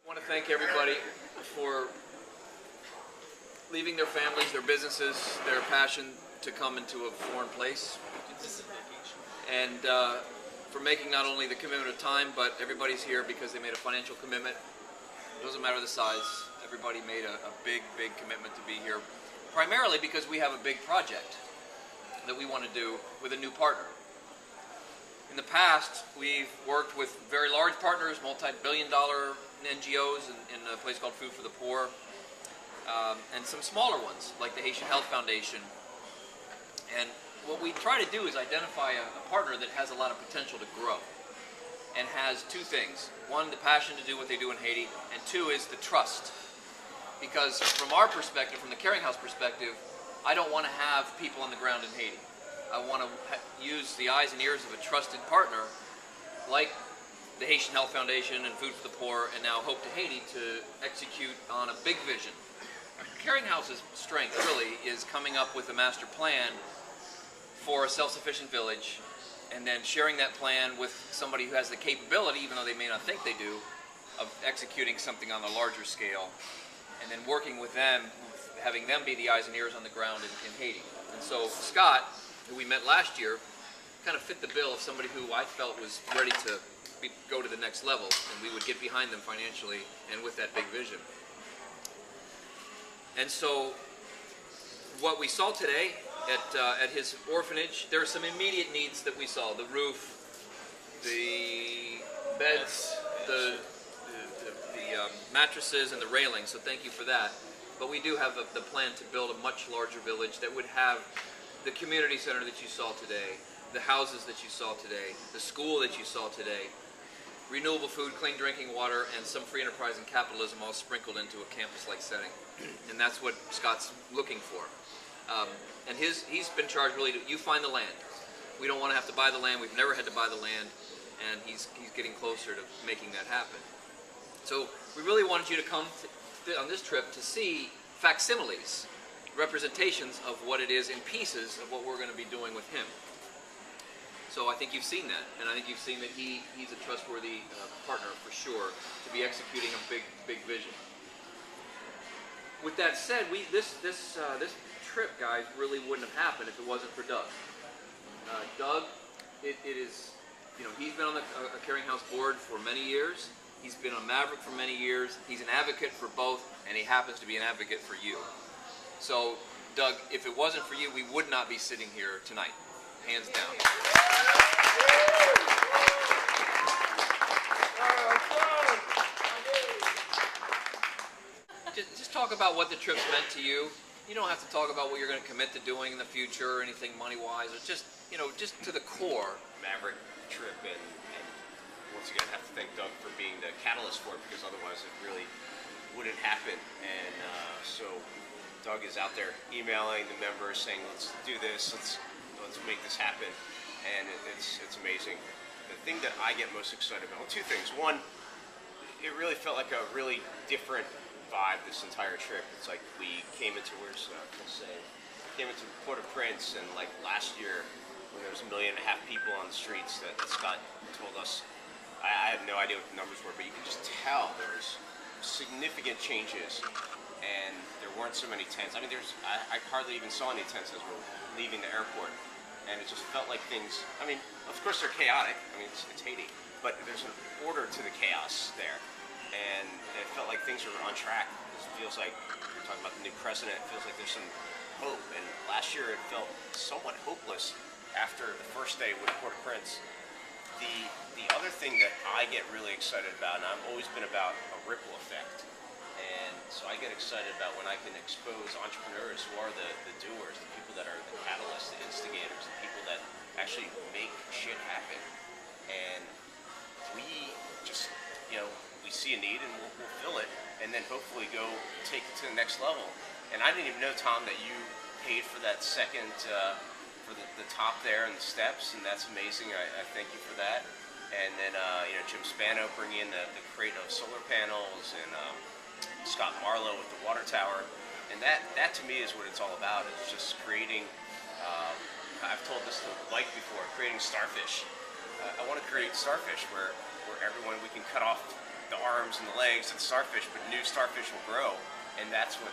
I want to thank everybody for leaving their families, their businesses, their passion to come into a foreign place, and for making not only the commitment of time, but everybody's here because they made a financial commitment. It doesn't matter the size. Everybody made a big commitment to be here, primarily because we have a big project that we want to do with a new partner. In the past, we've worked with very large partners, multi-billion-dollar NGOs in a place called Food for the Poor, and some smaller ones like the Haitian Health Foundation. And what we try to do is identify a partner that has a lot of potential to grow and has two things. One, the passion to do what they do in Haiti, and two is the trust. Because from our perspective, from the Caring House perspective, I don't want to have people on the ground in Haiti. I want to use the eyes and ears of a trusted partner like the Haitian Health Foundation and Food for the Poor, and now Hope to Haiti, to execute on a big vision. Caring House's strength really is coming up with a master plan for a self-sufficient village, and then sharing that plan with somebody who has the capability, even though they may not think they do, of executing something on a larger scale, and then working with them, having them be the eyes and ears on the ground in Haiti. And so Scott, who we met last year, kind of fit the bill of somebody who I felt was ready to go to the next level, and we would get behind them financially and with that big vision. And so what we saw today at his orphanage, there are some immediate needs that we saw: the roof, the beds, the mattresses, and the railing. So thank you for that. But we do have the plan to build a much larger village that would have the community center that you saw today, the houses that you saw today, the school that you saw today, renewable food, clean drinking water, and some free enterprise and capitalism all sprinkled into a campus-like setting. And that's what Scott's looking for. And he's been charged really to, you find the land. We don't want to have to buy the land. We've never had to buy the land, and he's getting closer to making that happen. So we really wanted you to come on this trip to see facsimiles, representations of what it is in pieces of what we're going to be doing with him. So I think you've seen that, and I think you've seen that he's a trustworthy partner for sure to be executing a big vision. With that said, this trip, guys, really wouldn't have happened if it wasn't for Doug. Doug, it is, you know, he's been on the Caring House board for many years. He's been a Maverick for many years. He's an advocate for both, and he happens to be an advocate for you. So, Doug, if it wasn't for you, we would not be sitting here tonight, hands down. Just talk about what the trip's meant to you. You don't have to talk about what you're going to commit to doing in the future or anything money-wise. It's just, you know, just to the core. Maverick trip, and once again, I have to thank Doug for being the catalyst for it, because otherwise it really wouldn't happen. And so Doug is out there emailing the members saying, let's do this, let's make this happen, and it's amazing. The thing that I get most excited about, well, two things. One, it really felt like a really different vibe this entire trip. It's like we came into, came into Port-au-Prince, and like last year when there was 1.5 million people on the streets that Scott told us, I had no idea what the numbers were, but you could just tell there was significant changes, and there weren't so many tents. I mean, I hardly even saw any tents as we were leaving the airport, and it just felt like things, I mean, of course they're chaotic, I mean, it's Haiti, but there's an order to the chaos there, and it felt like things were on track. It feels like, we're talking about the new president, it feels like there's some hope, and last year it felt somewhat hopeless after the first day with Port-au-Prince. The other thing that I get really excited about, and I've always been about a ripple effect, and so I get excited about when I can expose entrepreneurs who are the doers, the people that are the catalysts, the instigators, the people that actually make shit happen. And we just, you know, we see a need and we'll fill it, and then hopefully go take it to the next level. And I didn't even know, Tom, that you paid for that second, for the top there and the steps, and that's amazing. I thank you for that. And then, you know, Jim Spano bringing in the crate of solar panels, and Scott Marlowe with the water tower. And that to me is what it's all about. It's just creating, I've told this to Mike before, creating starfish. I want to create starfish where everyone, we can cut off the arms and the legs of the starfish, but new starfish will grow, and that's what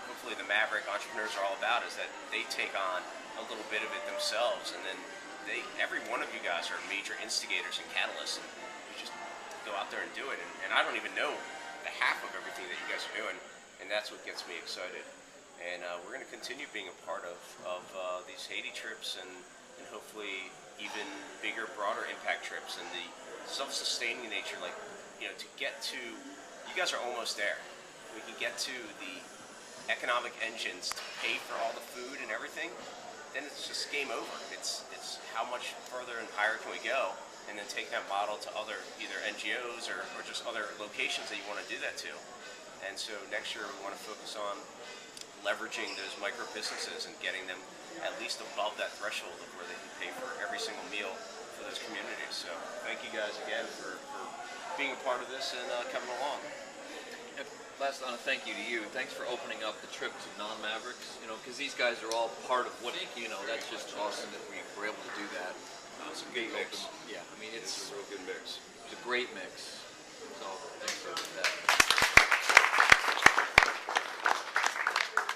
hopefully the Maverick entrepreneurs are all about, is that they take on a little bit of it themselves, and then every one of you guys are major instigators and catalysts, and you just go out there and do it, and I don't even know the half of everything that you guys are doing, and that's what gets me excited. And we're going to continue being a part of these Haiti trips, and hopefully even bigger, broader impact trips, and the self-sustaining nature, like, you know, to get to, you guys are almost there. We can get to the economic engines to pay for all the food and everything, then it's just game over. It's how much further and higher can we go, and then take that model to other either NGOs or just other locations that you want to do that to. And so next year we want to focus on leveraging those micro businesses and getting them at least above that threshold of where they can pay for every single meal for those communities. So thank you guys again for being a part of this and coming along. Last, on a thank you to you. Thanks for opening up the trip to non-Mavericks. You know, because these guys are all part of what. You know, that's just awesome that we were able to do that. It's a good mix. Yeah, I mean it's a real good mix. It's a great mix. So thanks for that.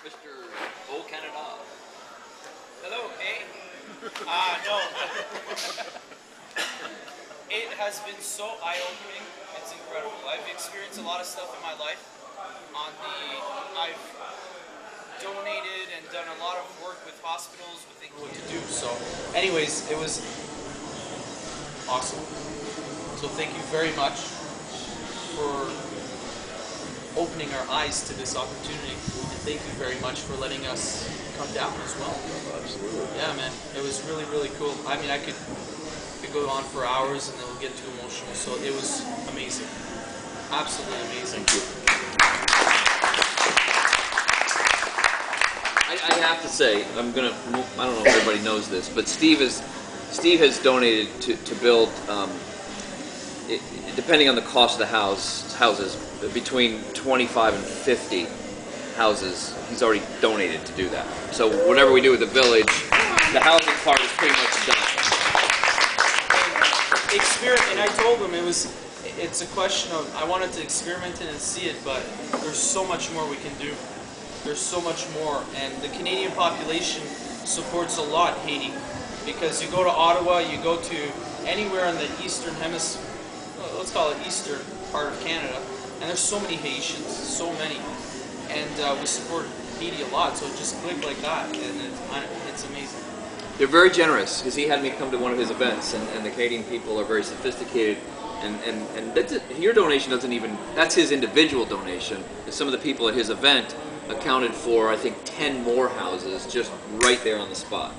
Mr. O Canada. Hello, eh? No. It has been so eye-opening. It's incredible. I've experienced a lot of stuff in my life. I've donated and done a lot of work with hospitals with thinking what to do. So, anyways, it was awesome. So thank you very much for opening our eyes to this opportunity, and thank you very much for letting us come down as well. Absolutely. Yeah, man, it was really, really cool. I mean, I could go on for hours and then we'll get too emotional. So it was amazing, absolutely amazing. Thank you. I have to say, I don't know if everybody knows this, but Steve has donated to build, depending on the cost of the houses, between 25 and 50 houses. He's already donated to do that. So whatever we do with the village, the housing part is pretty much done. And I told him it's a question of, I wanted to experiment in and see it, but there's so much more we can do. There's so much more, and the Canadian population supports a lot Haiti, because you go to Ottawa, you go to anywhere in the eastern hemisphere, let's call it eastern part of Canada, and there's so many Haitians, so many, and we support Haiti a lot, so it just clicked like that, and it's amazing. They're very generous, because he had me come to one of his events, and the Canadian people are very sophisticated, and that's it. Your donation doesn't even, that's his individual donation. Some of the people at his event accounted for, I think, 10 more houses just right there on the spot.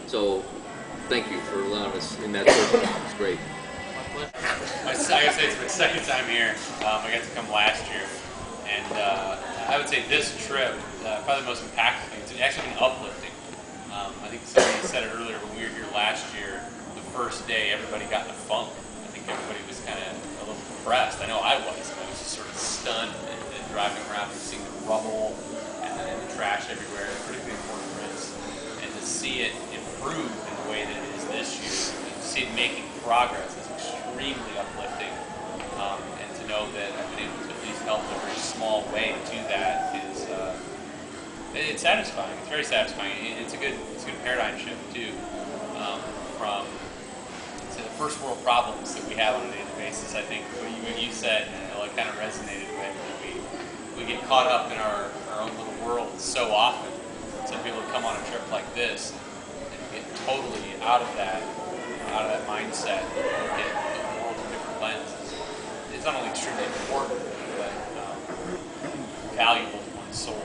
So thank you for allowing us in that circle. It's great. I gotta say it's my second time here. I got to come last year, and I would say this trip, probably the most impactful thing. It's actually been uplifting. I think somebody said it earlier when we were here last year. The first day, everybody got in a funk. I think everybody was kind of a little depressed. I know I was. I was just sort of stunned and driving around and seeing the rubble and the trash everywhere, critically important risks, and to see it improve in the way that it is this year, and to see it making progress is extremely uplifting, and to know that I've been able to at least help in a very small way to do that is it's satisfying. It's very satisfying. It's a good paradigm shift too, from to the first world problems that we have on a daily basis. I think what you said, it kind of resonated with. We get caught up in our own little world so often. So to be able to come on a trip like this and get totally out of that mindset, and get the world in a different lens, it's not only extremely important, but valuable to one's soul.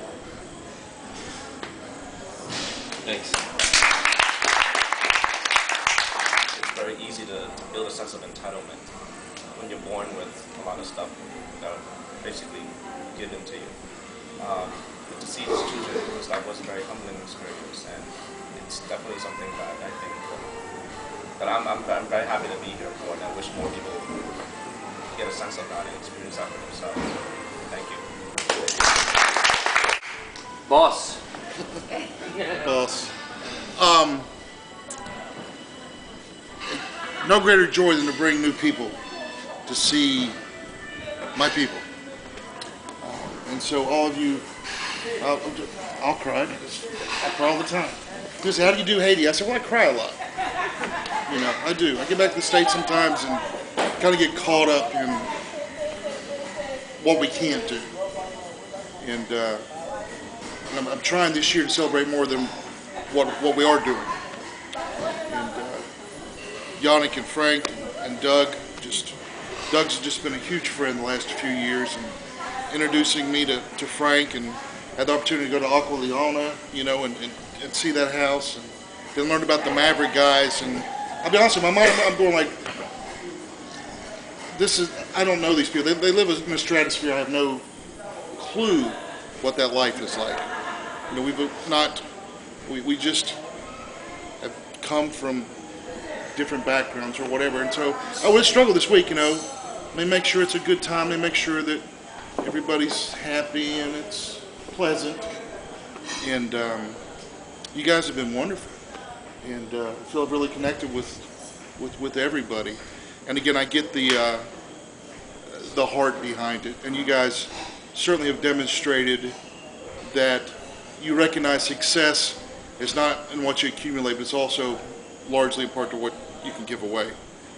Thanks. It's very easy to build a sense of entitlement when you're born with a lot of stuff that are basically given to you. But to see these children, that was a very humbling experience, and it's definitely something that I think that I'm very happy to be here for, and I wish more people get a sense of that and experience that for themselves. Thank you. Boss. Boss. No greater joy than to bring new people to see my people. And so all of you, I'll cry. I cry all the time. People say, how do you do Haiti? I said, well, I cry a lot. You know, I do. I get back to the States sometimes and kind of get caught up in what we can't do. And I'm trying this year to celebrate more than what we are doing. And Yannick and Frank and Doug, Doug's just been a huge friend the last few years, and introducing me to Frank, and had the opportunity to go to Aqua Leona, you know, and see that house, and then learn about the Maverick guys. And I'll be honest with you, my mind, I'm going like, I don't know these people. They live in a stratosphere. I have no clue what that life is like. You know, we just have come from different backgrounds or whatever, and so I would struggle this week, you know. Let me make sure it's a good time. Let me make sure that everybody's happy and it's pleasant. And you guys have been wonderful, and I feel really connected with everybody. And again, I get the heart behind it, and you guys certainly have demonstrated that you recognize success is not in what you accumulate, but it's also largely in part to what you can give away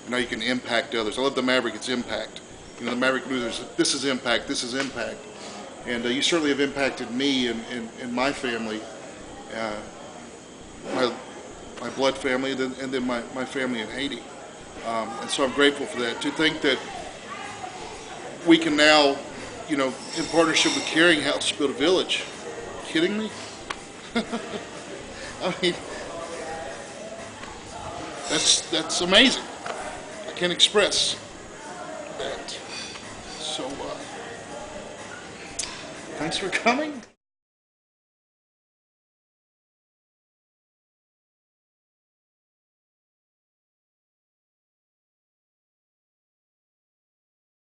and how you can impact others. I love the Maverick, it's impact. You know, the Maverick Losers, this is impact, this is impact. And you certainly have impacted me and my family, my blood family, and then my family in Haiti. And so I'm grateful for that. To think that we can now, you know, in partnership with Caring House, build a village. Kidding me? I mean, that's amazing. I can't express that. So, thanks for coming.